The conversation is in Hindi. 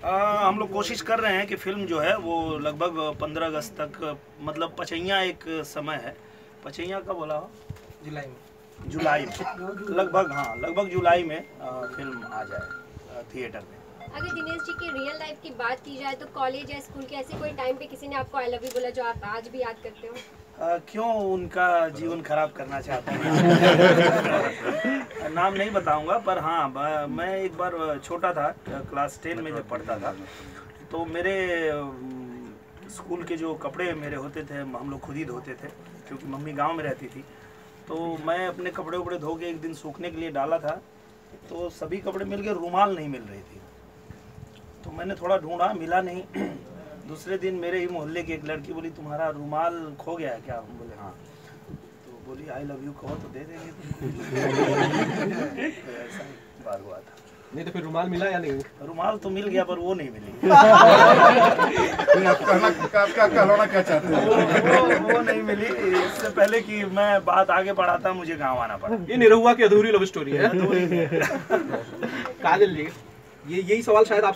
हम लोग कोशिश कर रहे हैं कि फिल्म जो है वो लगभग 15 अगस्त तक, मतलब पचैया एक समय है, पचैया का बोला हो जुलाई में लगभग, हाँ लगभग जुलाई में फिल्म आ जाए थिएटर में। अगर दिनेश जी की रियल लाइफ की बात की जाए तो कॉलेज या स्कूल के ऐसे कोई टाइम पे किसी ने आपको आई लव यू बोला जो आप आज भी याद करते हो? क्यों उनका जीवन खराब करना चाहते हैं? नाम नहीं बताऊंगा, पर हाँ मैं एक बार छोटा था, क्लास 10 में जब पढ़ता था, तो मेरे स्कूल के जो कपड़े मेरे होते थे हम लोग खुद ही धोते थे, क्योंकि मम्मी गांव में रहती थी। तो मैं अपने कपड़े उपड़े धो के एक दिन सूखने के लिए डाला था, तो सभी कपड़े मिल गए, रुमाल नहीं मिल रही थी। तो मैंने थोड़ा ढूंढा, मिला नहीं। दूसरे दिन मेरे ही मोहल्ले की एक लड़की बोली, तुम्हारा रुमाल खो गया है क्या? हम बोले हाँ। तो बोली आई लव यू कहो तो दे देंगे तुमको। तो ऐसा बार हुआ था। नहीं तो फिर रुमाल मिला या नहीं? रुमाल तो मिल गया, पर वो नहीं मिली। क्या चाहते हैं? वो नहीं मिली। इससे पहले कि मैं बात आगे बढ़ाता, मुझे गाँव आना पड़ा। ये निरहुआ की अधूरी लव स्टोरी है। काजल जी, यही सवाल शायद आप